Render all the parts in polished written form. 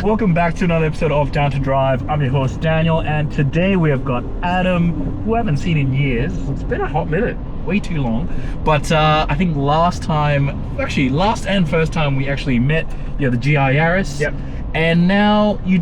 welcome back to another episode of Down to Drive. I'm your host Daniel, and today we have got Adam, who I haven't seen in years. It's been a hot minute. Way too long. But I think last and first time we actually met, you had the GI Yaris. Yep. And now you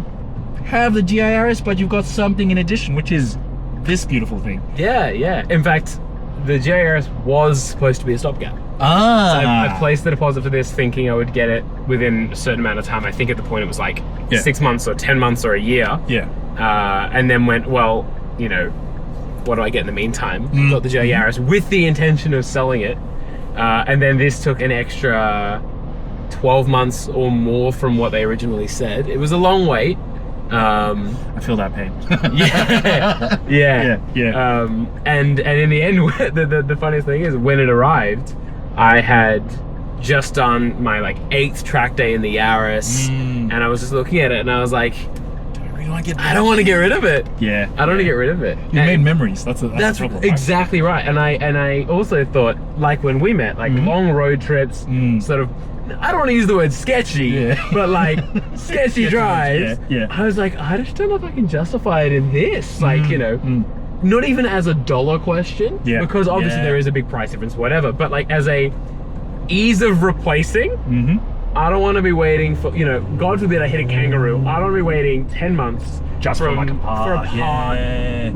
have the GI Yaris, but you've got something in addition, which is this beautiful thing. Yeah. In fact, the GI Yaris was supposed to be a stopgap. So I placed the deposit for this thinking I would get it within a certain amount of time. I think at the point it was like 6 months or 10 months or a year. Yeah. And then went, well, you know, what do I get in the meantime? Got the GI Yaris with the intention of selling it. And then this took an extra 12 months or more from what they originally said. It was a long wait. I feel that pain. Yeah. And in the end, the funniest thing is when it arrived, I had just done my like 8th track day in the Yaris, and I was just looking at it and I was like, I don't want to get rid of it. Yeah. I don't want to get rid of it. You made memories. That's the problem, right? Exactly right. And I also thought, like when we met, like long road trips, sort of, I don't want to use the word sketchy, but like sketchy drives. Yeah. I was like, I just don't know if I can justify it in this. Like, you know, not even as a dollar question, because obviously there is a big price difference, whatever, but like as a ease of replacing, I don't want to be waiting for, you know, God forbid I hit a kangaroo. I don't want to be waiting 10 months just for like a part,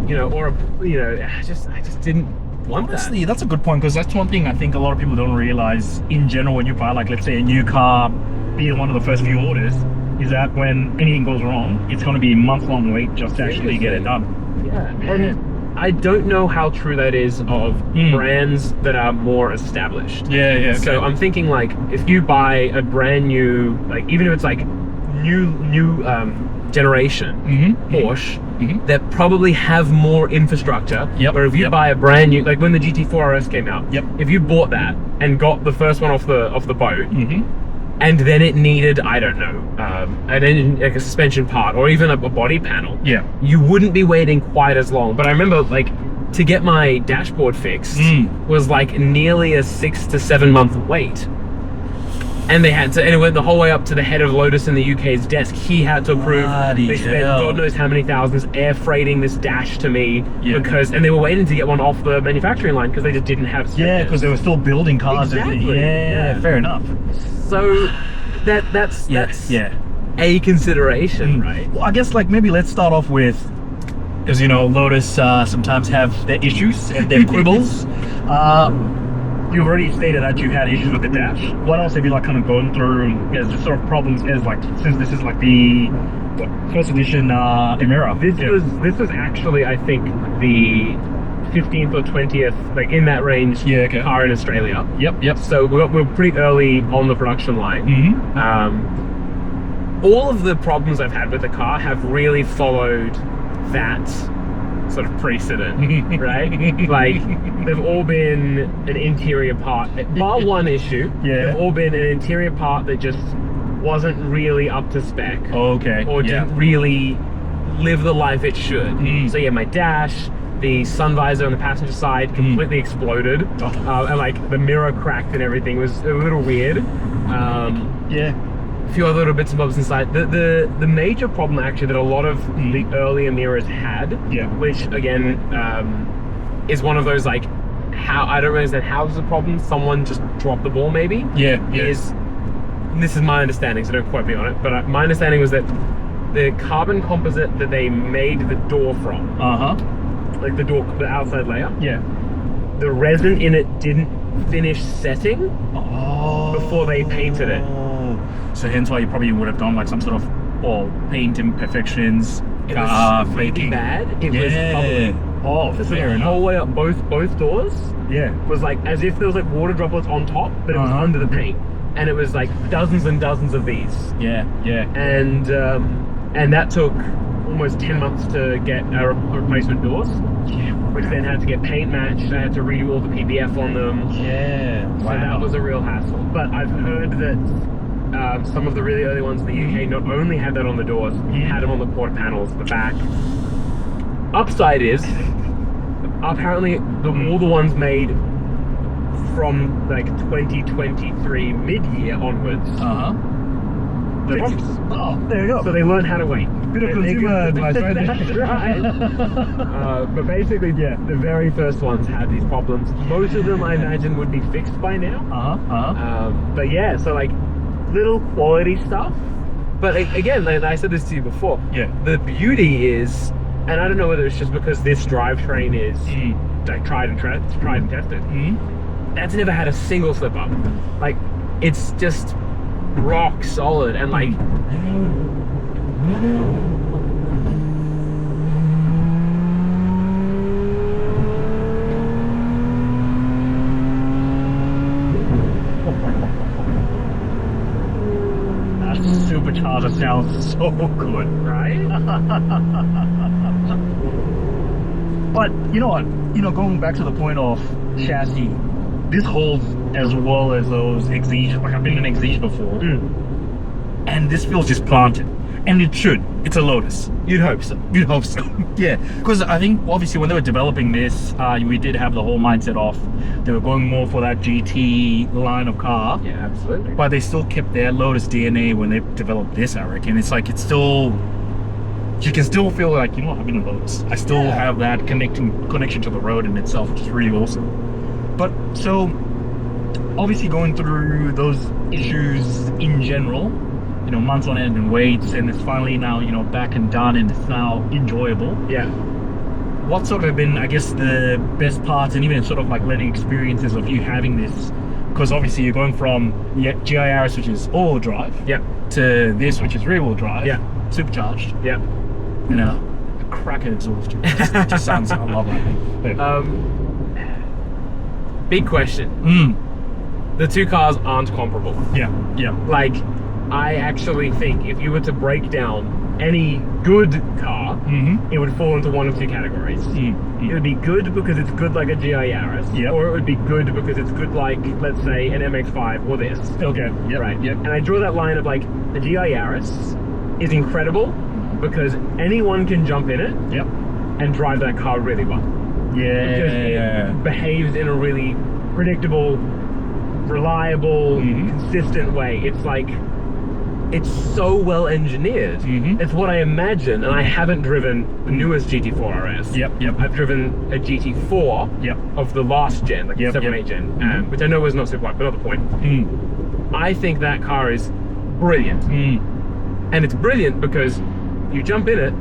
you know, or a, you know, I just didn't want Honestly, that's a good point, because that's one thing I think a lot of people don't realize in general when you buy, like, let's say a new car, be it one of the first few orders, is that when anything goes wrong, it's going to be a month-long wait just to actually get it done. Yeah, and I don't know how true that is of brands that are more established. Yeah. So I'm thinking, like, if you buy a brand new, like, even if it's like new generation Porsche, that probably have more infrastructure. Or if you buy a brand new, like when the GT4 RS came out, if you bought that and got the first one off the boat, and then it needed, I don't know, an engine, like a suspension part or even a body panel, you wouldn't be waiting quite as long. But I remember, like, to get my dashboard fixed was like nearly a 6 to 7 month wait. And they had to, and it went the whole way up to the head of Lotus in the UK's desk. He had to approve. They spent God knows how many thousands air freighting this dash to me because, and they were waiting to get one off the manufacturing line because they just didn't have space. Yeah, because they were still building cars. Exactly. Yeah, fair enough. So that's a consideration, right? Well, I guess, like, maybe let's start off with, because, you know, Lotus sometimes have their issues and their quibbles. You've already stated that you had issues with the dash. What else have you, like, kind of gone through as the sort of problems as, like, since this is like the first edition Emira? This was actually, I think, the 15th or 20th, like in that range, car in Australia. Yep. So we're pretty early on the production line. All of the problems I've had with the car have really followed that sort of precedent, right? Like, they've all been an interior part, bar one issue. They've all been an interior part that just wasn't really up to spec. Or didn't really live the life it should. So my dash, the sun visor on the passenger side completely exploded, and like the mirror cracked and everything. It was a little weird. A few other little bits and bobs inside. The major problem actually that a lot of the early Emiras had, which again is one of those, like, how I don't really understand how there's a problem. Someone just dropped the ball, maybe. Is, this is my understanding, so don't quote me on it, but my understanding was that the carbon composite that they made the door from, like the outside layer, the resin in it didn't finish setting before they painted it. So hence why you probably would have done, like, some sort of paint imperfections. It was really bad. It was bubbly. Fair enough. The whole way up both doors was like as if there was like water droplets on top, but it was under the paint, and it was like dozens and dozens of these. And that took almost 10 months to get replacement doors, which then had to get paint matched. I had to redo all the PPF on them. So that was a real hassle. But I've heard that some of the really early ones in the UK not only had that on the doors, had them on the quarter panels, the back. Upside is, apparently, all the ones made from like 2023 mid-year onwards, No problems. Oh, there you go. So they learn how to wait. Bit of consumer advice, right? That's right. But basically, yeah, the very first ones had these problems. Most of them, I imagine, would be fixed by now. But yeah, so like little quality stuff. But again, like I said this to you before. Yeah. The beauty is, and I don't know whether it's just because this drivetrain is like tried and tested. That's never had a single slip up. Like it's just rock solid and like. That supercharger sounds so good, Right? But you know what? You know, going back to the point of chassis, this holds as well as those Exige. Like I've been in Exige before, and this feels just planted, and it should. It's a Lotus. You'd hope so. You'd hope so. Yeah, because I think obviously when they were developing this, we did have the whole mindset of they were going more for that GT line of car. Yeah, absolutely. But they still kept their Lotus DNA when they developed this, I reckon. It's like it's still. You can still feel like, you know, I'm in a Lotus. I still have that connection to the road in itself, which is really awesome. But so, obviously going through those issues in general, you know, months on end and waits, and it's finally now, you know, back and done, and it's now enjoyable. Yeah. What sort of have been, I guess, the best parts and even sort of like learning experiences of you having this? Because obviously you're going from GIRS, which is all-wheel drive, to this, which is rear-wheel drive, supercharged. You know, a cracker exhaust. It just sounds, I love that thing. Big question. The two cars aren't comparable. Like, I actually think if you were to break down any good car, it would fall into one of two categories. It would be good because it's good like a GIRS, or it would be good because it's good like, let's say, an MX-5 or this. And I draw that line of like, the GIRS is incredible because anyone can jump in it and drive that car really well. Because it behaves in a really predictable, reliable, consistent way. It's like, it's so well engineered. It's what I imagine, and I haven't driven the newest GT4 RS. I've driven a GT4 of the last gen, like the 7 8 gen, which I know was not super light, but not the point. I think that car is brilliant. And it's brilliant because you jump in it,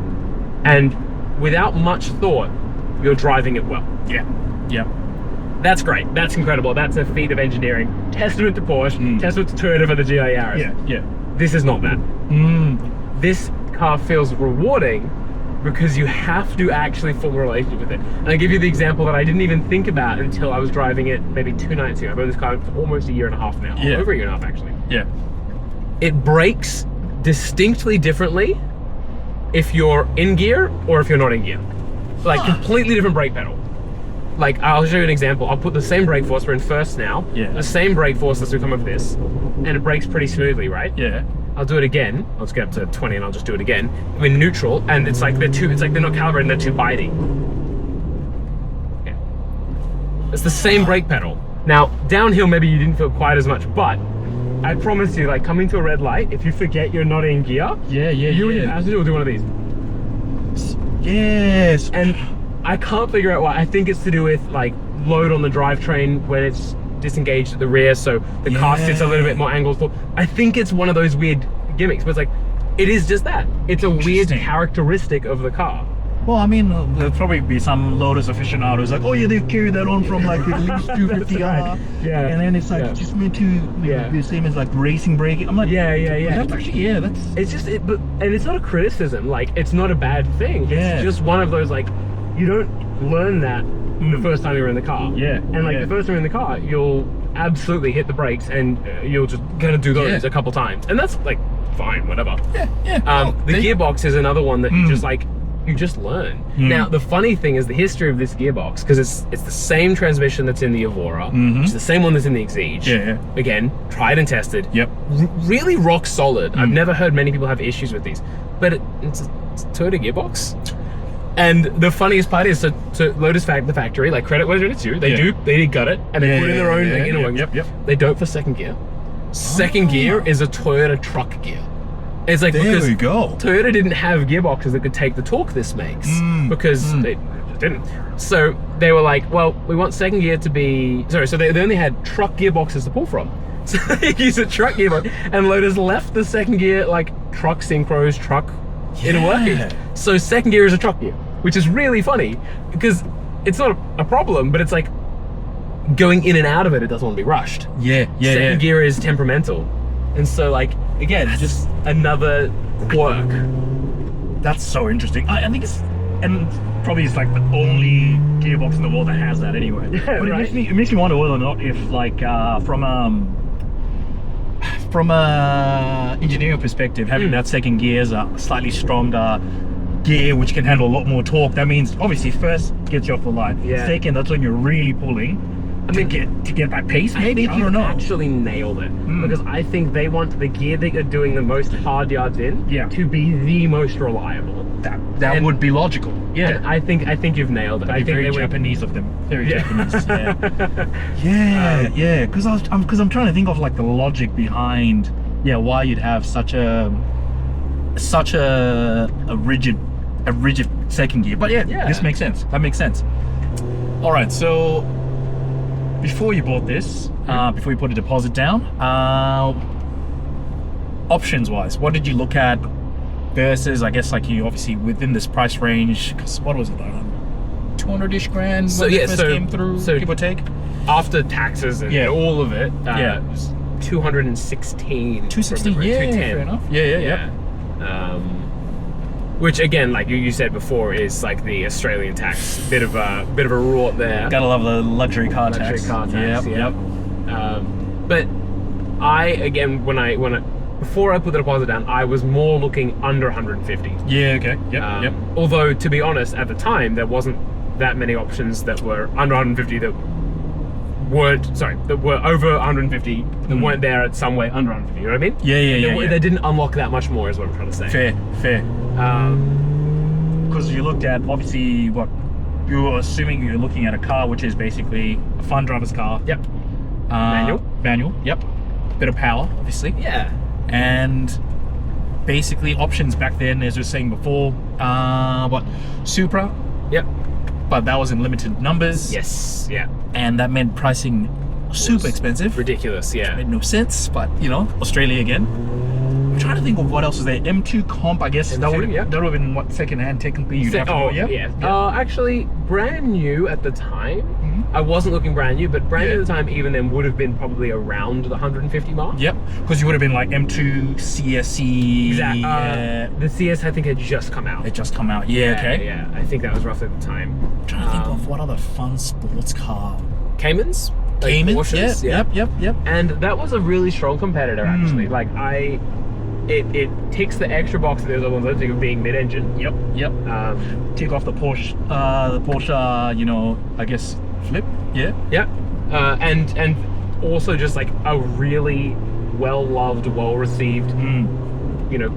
and without much thought, you're driving it well. That's great. That's incredible. That's a feat of engineering. Testament to Porsche, testament to Toyota for the GIRS. This is not that. This car feels rewarding because you have to actually form a relationship with it. And I give you the example that I didn't even think about until I was driving it maybe 2 nights ago. I've owned this car for almost a year and a half now. Over a year and a half, actually. It brakes distinctly differently if you're in gear or if you're not in gear. Like completely different brake pedal. Like, I'll show you an example. I'll put the same brake force, we're in first now, the same brake force as we come with this, and it brakes pretty smoothly, right? I'll do it again. I'll just get up to 20 and I'll just do it again. We're in neutral, and it's like they're not calibrated, they're too biting. It's the same brake pedal. Now, downhill, maybe you didn't feel quite as much, but I promise you, like coming to a red light, if you forget you're not in gear, you and your passenger will do one of these. And I can't figure out why. I think it's to do with like load on the drivetrain when it's disengaged at the rear, so the car sits a little bit more angled forward. I think it's one of those weird gimmicks, but it's like, it is just that. It's a weird characteristic of the car. Well, I mean, there'll probably be some Lotus aficionados like, oh yeah, they've carried that on from like at least 250R. And then it's like just meant to be the same as like racing braking. I'm like, that's actually, that's... It's just, and it's not a criticism, like, it's not a bad thing. It's just one of those, like, you don't learn that the first time you're in the car. And like the first time you're in the car, you'll absolutely hit the brakes and you'll just gonna do those a couple times. And that's like, fine, whatever. The gearbox is another one that you just like, you just learn. Now, the funny thing is the history of this gearbox, because it's the same transmission that's in the Evora, which is the same one that's in the Exige. Again, tried and tested. Really rock solid. I've never heard many people have issues with these, but it's a Toyota gearbox. And the funniest part is, so Lotus the factory, like credit where it's due, they got it, and they put in their own thing. They don't for second gear. Second gear is a Toyota truck gear. It's like, there because we go. Toyota didn't have gearboxes that could take the torque this makes because they just didn't. So they were like, well, we want second gear to be, so they only had truck gearboxes to pull from. So they used a truck gearbox, and Lotus left the second gear like truck synchros, truck inner workings. So second gear is a truck gear, which is really funny because it's not a problem, but it's like going in and out of it doesn't want to be rushed. Second gear is temperamental. And so, like, again, just another quirk. That's so interesting. I think it's, and probably it's like the only gearbox in the world that has that anyway. Yeah, but right. it makes me wonder whether or not if, like, from a engineering perspective, having that second gear is a slightly stronger gear which can handle a lot more torque. That means obviously first gets you off the line. Second, that's when you're really pulling. To get that pace, maybe? I don't know. Actually nailed it because I think they want the gear that you're doing the most hard yards in to be the most reliable. That would be logical. Yeah, I think you've nailed it. I think very Japanese of them. Very Japanese. Yeah. Because I'm trying to think of like the logic behind why you'd have such a rigid second gear. But this makes sense. That makes sense. All right, so before you bought this, before you put a deposit down, options wise, what did you look at versus, I guess, like, you obviously within this price range, because what was it, 200-ish grand when it first came through, give or take? After taxes and all of it, it was 216. 216, 210. fair enough. Yeah. Which again, like you said before, is like the Australian tax, bit of a rort there. Gotta love the luxury car tax. Yep. But I, again, before I put the deposit down, I was more looking under 150. Yeah. Okay. Yep. Although, to be honest, at the time there wasn't that many options that were under 150 that were over 150 that weren't there at some way under 150. You know what I mean? Yeah. They didn't unlock that much more, is what I'm trying to say. Fair. Because you looked at, obviously, what you're assuming you're looking at a car which is basically a fun driver's car. Yep. Manual. Yep. Bit of power, obviously. Yeah. And basically options back then, as we were saying before, Supra. Yep. But that was in limited numbers. Yes. Yeah. And that meant pricing super expensive. Ridiculous. Yeah. Which made no sense, but Australia again. I'm trying to think of what else is there. M2 Comp, I guess. M2, that would have been what, second hand technically you'd have to go. Yeah. Actually, brand new at the time. I wasn't looking brand new, but brand new at the time, even then, would have been probably around the 150 mark. Yep, because you would have been like M2 CSE. Exactly. The CS, I think, had just come out. It just come out. Okay. Yeah, I think that was roughly the time. I'm trying to think of what other fun sports car. Caymans. Caymans. Yep. And that was a really strong competitor, actually. Like it ticks the extra box that there's other ones of being mid-engine. Yep. Tick off the Porsche, I guess flip. Yeah. And also just like a really well-loved, well-received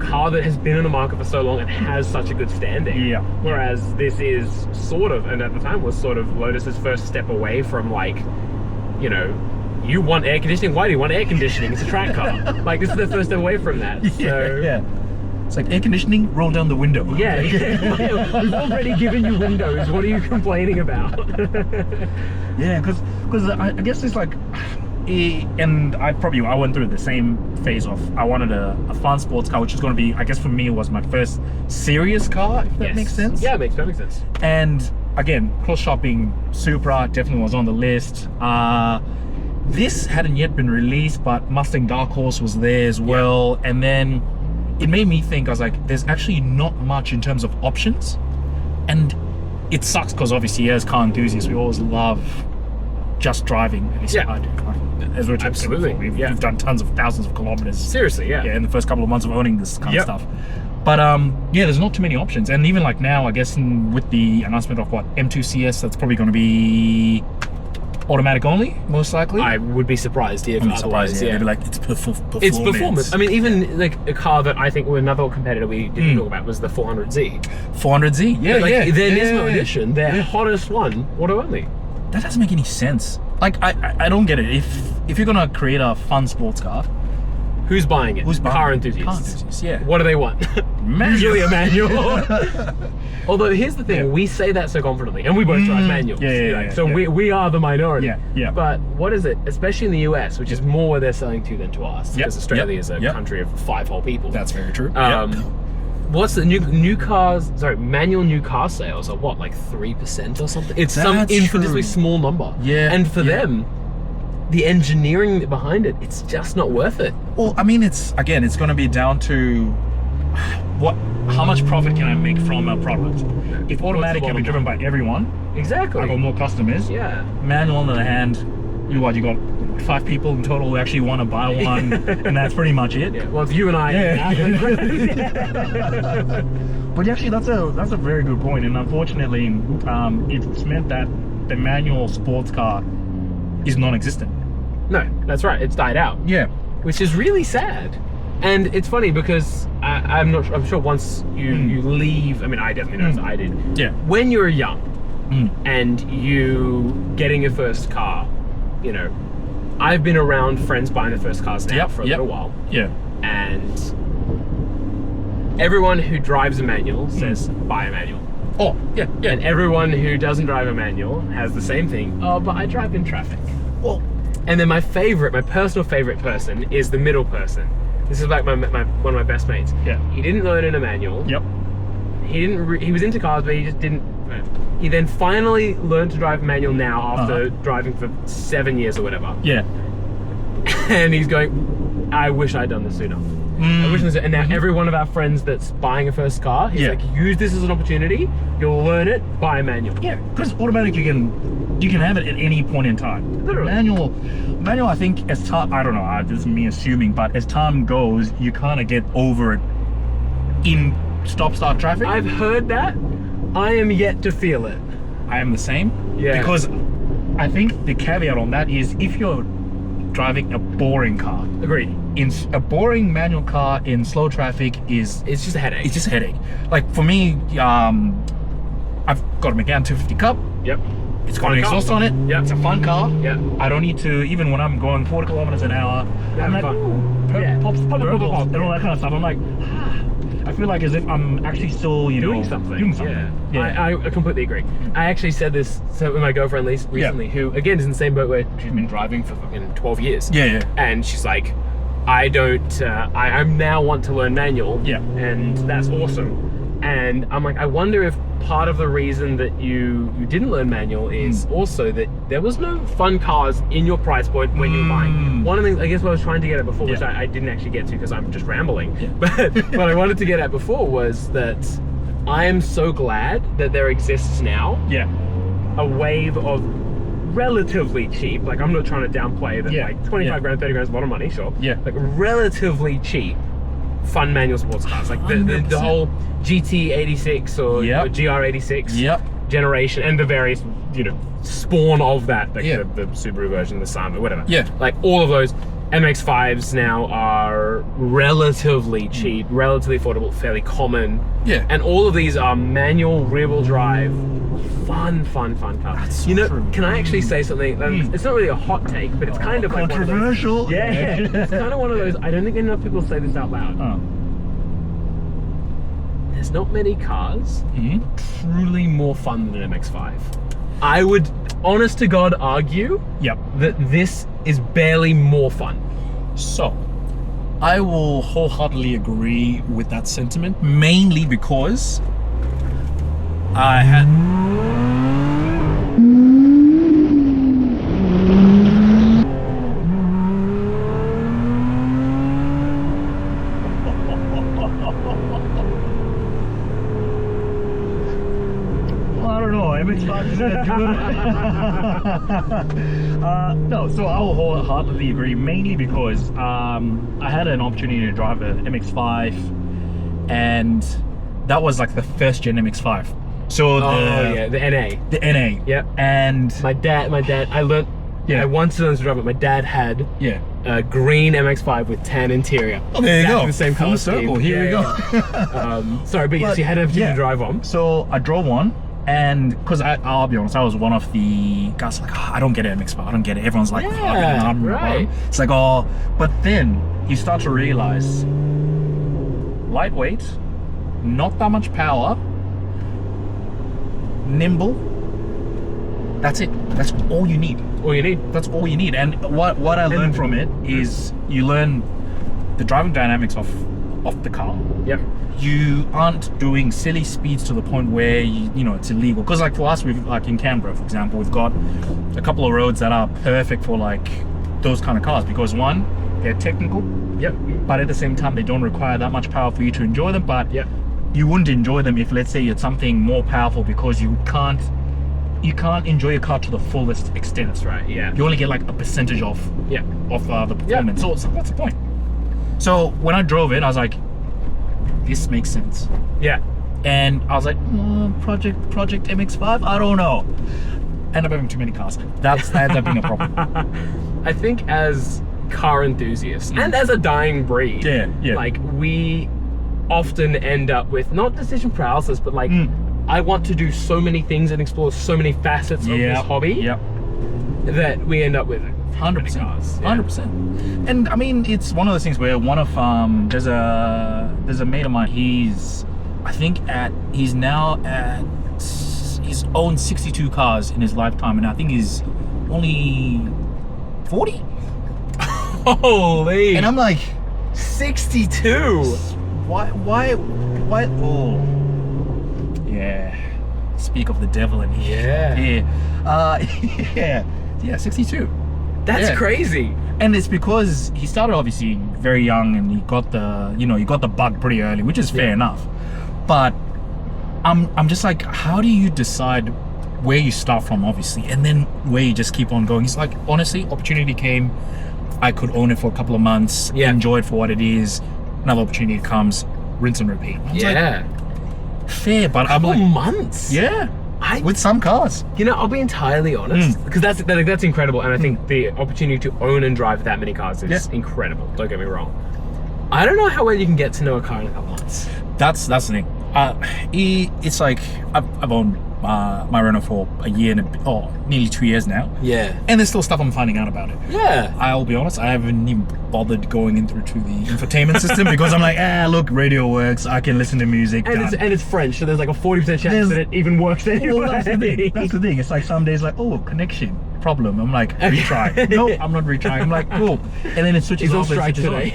car that has been in the market for so long and has such a good standing. Yeah. Whereas this is sort of, and at the time was sort of Lotus's first step away from like, you want air conditioning? Why do you want air conditioning? It's a track car. Like, this is the first step away from that. Yeah. It's like air conditioning, roll down the window. Yeah. We've already given you windows. What are you complaining about? Yeah, because I guess it's like, and I went through the same phase of, I wanted a fun sports car, which is going to be, I guess for me, it was my first serious car, if that makes sense. Yeah, it makes perfect sense. And again, cross-shopping, Supra definitely was on the list. This hadn't yet been released, but Mustang Dark Horse was there as well. And then it made me think, I was like, there's actually not much in terms of options. And it sucks because obviously as car enthusiasts, we always love just driving. At least I do. As we're absolutely. We've done thousands of kilometers. Seriously, yeah. In the first couple of months of owning this kind of stuff. But there's not too many options. And even like now, I guess with the announcement of M2 CS, that's probably going to be automatic only, most likely. I would be surprised if otherwise. They'd be like, it's performance. It's performance. I mean, even like a car that I think another competitor we didn't talk about was the 400Z. 400Z? Yeah. Their Nismo edition, their hottest one, auto only. That doesn't make any sense. Like, I don't get it. If you're gonna create a fun sports car, Who's buying it? Who's buying Car it? enthusiasts. Car enthusiasts, yeah. What do they want? Manual. Usually a manual. Although here's the thing, Yeah. we say that so confidently, and we both drive manuals. So we are the minority. Yeah. But what is it, especially in the US, which is more where they're selling to than to us, because Australia is a Yep. country of 5 whole people. That's very true. What's the new cars? Sorry, manual new car sales are what, like 3% or something? It's some That's infinitely true. small number. Yeah, And for yeah. them, the engineering behind it, it's just not worth it. Well, I mean, it's going to be down to How much profit can I make from a product? If automatic What's the can be driven by everyone, Exactly. I got more customers. Yeah. Manual on the other hand, you got 5 people in total who actually want to buy one, and that's pretty much it. Yeah. Well, it's you and I. But actually, that's a very good point, and unfortunately, it's meant that the manual sports car is non-existent. No, that's right. It's died out. yeah. Which is really sad. And it's funny because I'm sure once you leave, I mean, I definitely know I did. Yeah. When you're young and you getting your first car, you know, I've been around friends buying their first cars now for a little while. Yeah. And everyone who drives a manual says, buy a manual. Oh, yeah. And everyone who doesn't drive a manual has the same thing. Oh, but I drive in traffic. Well, And then my personal favorite person is the middle person. This is like one of my best mates. Yeah. He didn't learn in a manual. Yep. He was into cars, but he just didn't. He then finally learned to drive a manual now after driving for 7 years or whatever. Yeah. And he's going, I wish I'd done this sooner. I wish this, and now every one of our friends that's buying a first car, he's like, use this as an opportunity. You'll learn it. Buy a manual. Yeah, because automatic you can have it at any point in time. Literally. Manual. I think as time, I don't know. This is me assuming, but as time goes, you kind of get over it in stop-start traffic. I've heard that. I am yet to feel it. I am the same. Yeah. Because I think the caveat on that is if you're driving a boring car. Agreed. In a boring manual car in slow traffic It's just a headache. it's just a headache. Like for me, I've got a Megane 250 Cup. Yep. It's got an exhaust on it. Yep. It's a fun car. Yep. I don't need to, even when I'm going 40 kilometers an hour, I'm like, fun. ooh, Yeah. pops, Pop, and all that kind of stuff. I'm like, I feel like as if I'm actually still, doing something. Yeah. I completely agree. I actually said this with my girlfriend recently, who again is in the same boat where she's been driving for fucking 12 years. Yeah. And she's like, I now want to learn manual. Yeah. And that's awesome. And I'm like, I wonder if part of the reason that you didn't learn manual is also that there was no fun cars in your price point when you were buying. One of the things, I guess what I was trying to get at before, which I didn't actually get to because I'm just rambling, but what I wanted to get at before was that I am so glad that there exists now a wave of relatively cheap, like I'm not trying to downplay that, like 25 grand, 30 grand is a lot of money, sure. Yeah. Like relatively cheap fun manual sports cars, like the whole GT86 or GR86 generation, and the various spawn of that, like the Subaru version, the Samba, whatever. Yeah. Like all of those MX-5s now are relatively cheap, relatively affordable, fairly common. Yeah. And all of these are manual rear-wheel drive, fun cars. That's so true. Can I actually say something? It's not really a hot take, but it's kind of like one of those- controversial. yeah, it's kind of one of those. I don't think enough people say this out loud. There's not many cars truly more fun than an MX-5. I would, honest to God, argue that this is barely more fun. So, I will wholeheartedly agree with that sentiment, mainly because I had... I don't know. MX-5 is that good. No, so I will wholeheartedly agree, mainly because I had an opportunity to drive an MX-5, and that was like the first gen MX-5. So the NA. The NA. Yep. And My dad, I learned, I once learned to drive it. My dad had a green MX-5 with tan interior. Oh, there you Exactly go. the same Full color circle. scheme. Here we go. Sorry, but yes, you had an opportunity to drive on. So I drove one, and because I'll be honest, I was one of the guys like, I don't get it, MX-5, I don't get it. Everyone's like, Yeah, right. It's like, but then you start to realize lightweight, not that much power, nimble. That's it. That's all you need. All you need. That's all you need. And what I learned from it is you learn the driving dynamics of the car. Yep. You aren't doing silly speeds to the point where you know it's illegal. Because like for us, we've like in Canberra, for example, we've got a couple of roads that are perfect for like those kind of cars. Because one, they're technical. Yep. But at the same time, they don't require that much power for you to enjoy them. But Yep. you wouldn't enjoy them if, let's say, it's something more powerful, because you can't enjoy your car to the fullest extent. That's right. Yeah. You only get like a percentage of Yeah. the performance. So that's the point. So when I drove it, I was like, this makes sense. Yeah. And I was like, Project MX-5, I don't know. End up having too many cars. That ends up being a problem. I think as car enthusiasts and as a dying breed, Yeah. like we often end up with not decision paralysis, but like I want to do so many things and explore so many facets of this hobby that we end up with 100%. cars. 100%. And I mean, it's one of those things where one of there's a mate of mine. He's owned 62 cars in his lifetime, and I think he's only 40. Holy! And I'm like, 62. why? Oh, yeah. Speak of the devil in here. Yeah, 62. That's crazy. And it's because he started obviously very young, and he got the bug pretty early, which is fair enough. But I'm just like, how do you decide where you start from, obviously, and then where you just keep on going? It's like, honestly, opportunity came, I could own it for a couple of months, enjoy it for what it is. Another opportunity comes, rinse and repeat. Like, fair, but I'm like, months. Yeah. With some cars. You know, I'll be entirely honest, because that's incredible, and I think the opportunity to own and drive that many cars is incredible. Don't get me wrong. I don't know how well you can get to know a car in a couple months. That's the thing. It's like I've owned my Renault for a year and nearly 2 years now. Yeah. And there's still stuff I'm finding out about it. Yeah. I'll be honest, I haven't even bothered going in through to the infotainment system, because I'm like, look, radio works, I can listen to music. And it's French, so there's like a 40% chance that it even works anyway. Well, that's the thing. It's like some days like, connection problem. I'm like, retry. No, I'm not retrying. I'm like, cool. And then it switches off. He's on strike today.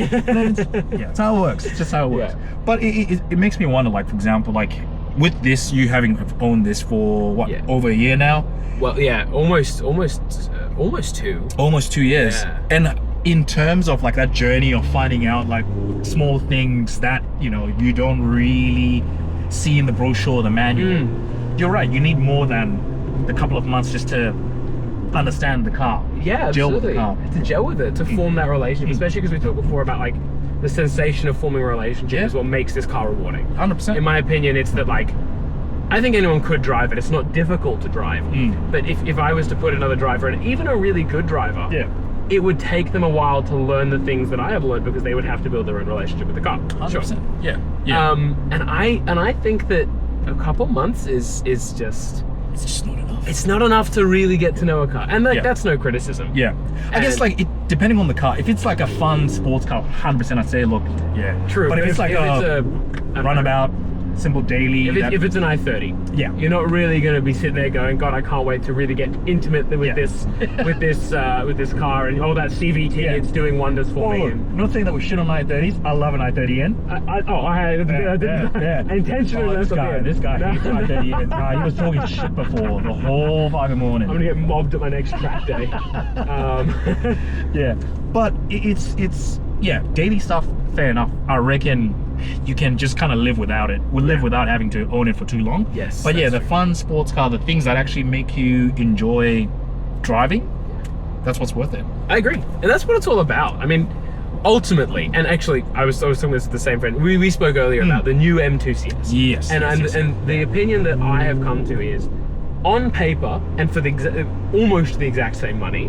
That's how it works. It's just how it works. Yeah. But it makes me wonder, like, for example, like with this, you having owned this for what, over a year now? Well, yeah, almost 2. Almost 2 years. Yeah. And in terms of like that journey of finding out like small things that you don't really see in the brochure, the manual, you're right, you need more than the couple of months just to understand the car. Yeah, gel absolutely. with the car. To gel with it, to form that relationship, especially because we talked before about like the sensation of forming a relationship is what makes this car rewarding. 100%. In my opinion, it's that like, I think anyone could drive it. It's not difficult to drive. But if I was to put another driver in, even a really good driver, it would take them a while to learn the things that I have learned, because they would have to build their own relationship with the car. 100%. Sure. Yeah. And I think that a couple months is just... It's just not enough. It's not enough to really get to know a car. And like, that's no criticism. Yeah. I guess like, depending on the car, if it's like a fun sports car, 100% I'd say, look, True. But if it's like a runabout, simple daily. If it's an i30, you're not really going to be sitting there going, God, I can't wait to really get intimate with this with this car, and that CVT, it's doing wonders for me. I'm not saying that we shit on i30s. I love an i30N. I intentionally this guy hates i30N. He was talking shit before the whole fucking morning. I'm gonna get mobbed at my next track day. But it's daily stuff. Fair enough. I reckon you can just kind of live without it. We'll live without having to own it for too long. Yes. But the fun sports car, the things that actually make you enjoy driving, that's what's worth it. I agree. And that's what it's all about. I mean, ultimately, and actually, I was talking with the same friend. We spoke earlier about the new M2 CS. Yes. And the opinion that I have come to is, on paper, and for almost the exact same money,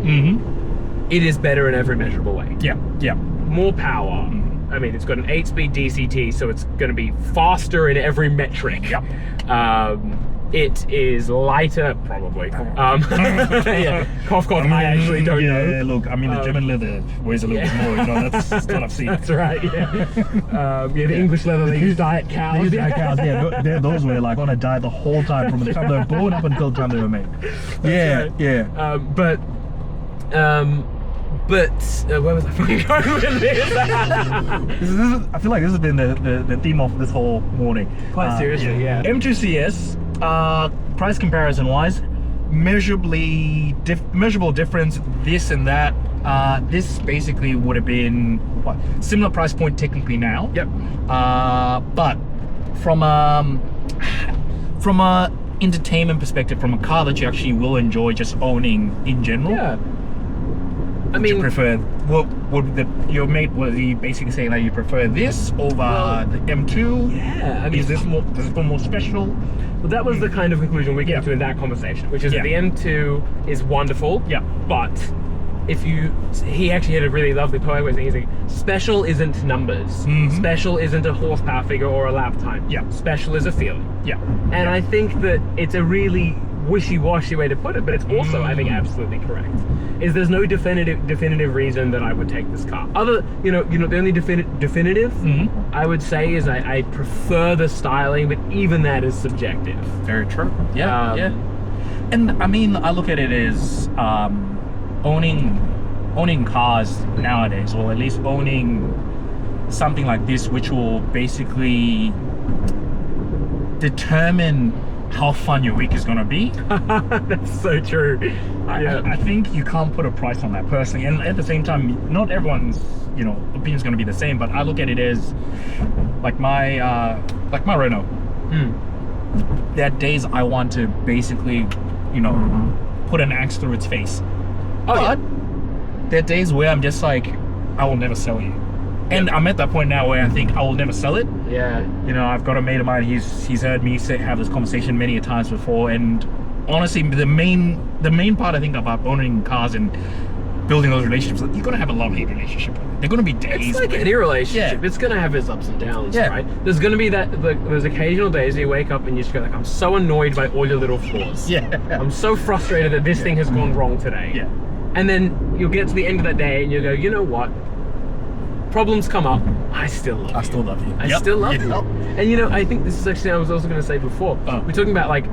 it is better in every measurable way. Yeah. More power. I mean, it's got an 8-speed DCT, so it's going to be faster in every metric. It is lighter, probably. Yeah, cough, cough. I actually don't know. Yeah, look, I mean, the German leather weighs a little bit more. You know, that's what I've seen. That's right. Yeah. The English leather. They use diet cows. They use diet cows. Yeah, those were like on a diet the whole time from the time they were born up until the time they were made. Yeah, right. yeah. But where was I fucking going with this? This is, I feel like this has been the theme of this whole morning. Quite seriously, yeah. M2CS, price comparison wise, measurable difference, this and that. This basically would have been what, similar price point technically now. Yep. But from a entertainment perspective, from a car that you actually will enjoy just owning in general. Yeah. I Would mean, you prefer your mate was he basically saying that you prefer this over the M2? Yeah. I mean, Does this feel more special? Well, that was the kind of conclusion we came to in that conversation, which is that the M2 is wonderful. Yeah. But he actually had a really lovely poem where he's like, special isn't numbers. Mhm. Special isn't a horsepower figure or a lap time. Yeah. Special is a feeling. Yeah. And I think that it's a really wishy-washy way to put it, but it's also, I think, absolutely correct. Is there's no definitive reason that I would take this car. Other, the only definitive I would say is I prefer the styling, but even that is subjective. Very true. Yeah. Yeah. And I mean, I look at it as owning cars nowadays, or at least owning something like this, which will basically determine how fun your week is going to be. That's so true. I think you can't put a price on that personally, and at the same time, not everyone's opinion is going to be the same. But I look at it as like my Renault. There are days I want to basically put an axe through its face. But there are days where I'm just like, I will never sell you. And I'm at that point now where I think I will never sell it. Yeah. I've got a mate of mine, he's heard me have this conversation many a times before, and honestly, the main part I think about owning cars and building those relationships, you're gonna have a love-hate relationship with it. They're gonna be days. It's like any relationship. Yeah. It's gonna have its ups and downs, Yeah. right? There's gonna be there's occasional days you wake up and you just go like, I'm so annoyed by all your little flaws. Yeah. I'm so frustrated that this thing has gone wrong today. Yeah. And then you'll get to the end of that day and you go, you know what? Problems come up. I still love you. I still love you. I still love you. And I think this is actually, I was also going to say before, we're talking about like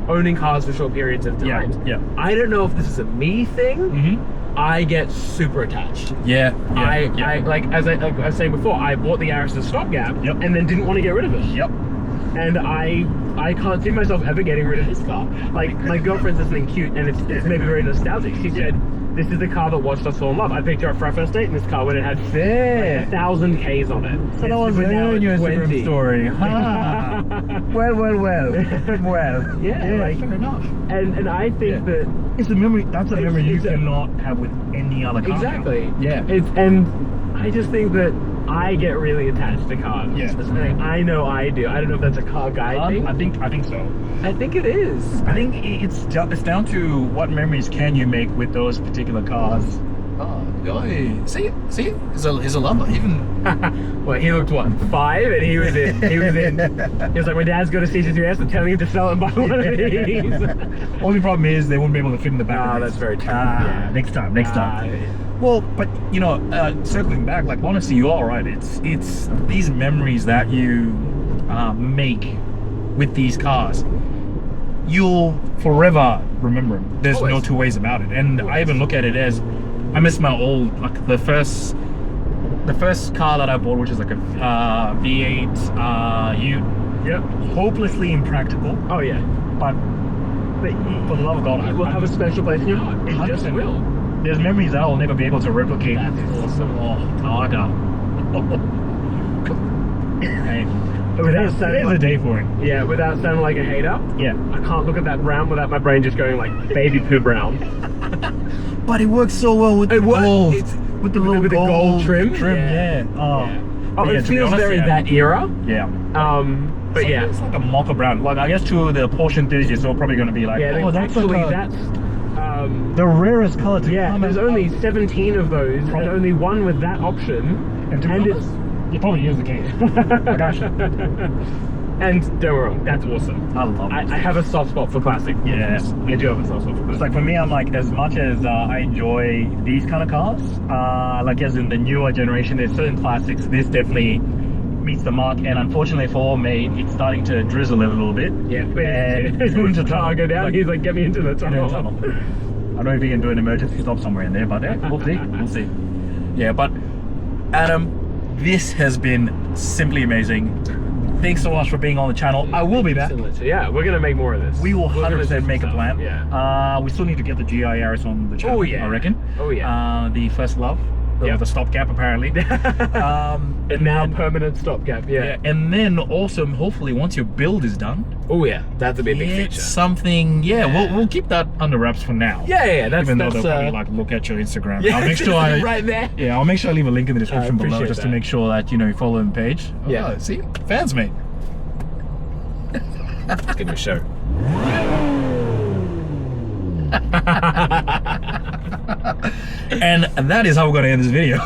owning cars for short periods of time. Yeah. I don't know if this is a me thing. Mm-hmm. I get super attached. Yeah. I like as I was saying before, I bought the Yaris as a stopgap and then didn't want to get rid of it. Yep. And I can't see myself ever getting rid of this car. Like, my girlfriend said something cute, and it's maybe very nostalgic. She said, this is the car that watched us fall in love. I picked her up for our first date in this car when it had 1,000 Ks on it. So that was your Instagram story. Well. Yeah, like, fair enough. And I think that It's a memory. That's a memory you cannot have with any other car. exactly. Yeah. And I just think that I get really attached to cars. Yeah. I know I do. I don't know if that's a car guy thing. I think so. I think it is. I think it's down to what memories can you make with those particular cars. See, he's a lover. Even Well, he looked what, 5, and he was in. He was like, my dad's got a CC3S and telling him to sell it and buy one of these. only problem is they won't be able to fit in the back. Ah, of that's this. very true. Ah, next time. Well, but circling back, like honestly, you are right. It's these memories that you make with these cars. You'll forever remember them. There's no two ways about it. And I even look at it as I miss my old, like the first car that I bought, which is like a V8 Ute. Yep. Hopelessly impractical. Oh yeah. But for the love of God, It will have a special place in your heart. It just 100%. will. There's memories that I'll never be able to replicate. That's awesome. Oh, Taga. Hey, Without today's a day for it. Yeah, without sounding like a hater. Yeah. I can't look at that brown without my brain just going like baby poo brown. But it works so well with the gold. With the little with the gold trim. Yeah. Oh. Oh, Yeah, it to be feels honest, very yeah. that era. Yeah. But yeah. It's like a mocha brown. Like I guess to the Porsche enthusiasts, they're probably going to be like, Yeah, oh, that's actually like that's the rarest color to yeah, come there's out. only 17 of those and only one with that option. And to be honest, it probably is the case. I gotcha. And don't get me wrong, that's awesome. I love it. I have a soft spot for classic. Yeah. I do have a soft spot for It's classic. like for me, I'm like, as much as I enjoy these kind of cars, like as in the newer generation, there's certain classics. This definitely meets the mark, and unfortunately for me, it's starting to drizzle a little bit. Yeah, and it's going to tunnel. go down. He's like, get me into the tunnel. I don't know if you can do an emergency stop somewhere in there, but yeah, we'll see. We'll see. Yeah, but Adam, this has been simply amazing. Thanks so much for being on the channel. I will be back. Yeah, we're gonna make more of this. We will We're gonna 100% do make a stuff. plan. Yeah. We still need to get the GIRs on the channel. Oh, yeah. I reckon. Oh, yeah. The first love. Yeah. The stopgap apparently. And now permanent stopgap. Yeah. And then also, hopefully, once your build is done, Oh yeah, that'd be a big it's feature. something. Yeah, we'll keep that under wraps for now. Yeah. That's Even though that's they'll probably like look at your Instagram. yeah, I'll make sure I right there. Yeah, I'll make sure I leave a link in the description below appreciate just to that. make sure that you follow the page. Yeah. See, fans, mate. Let's give it a show. And that is how we're going to end this video.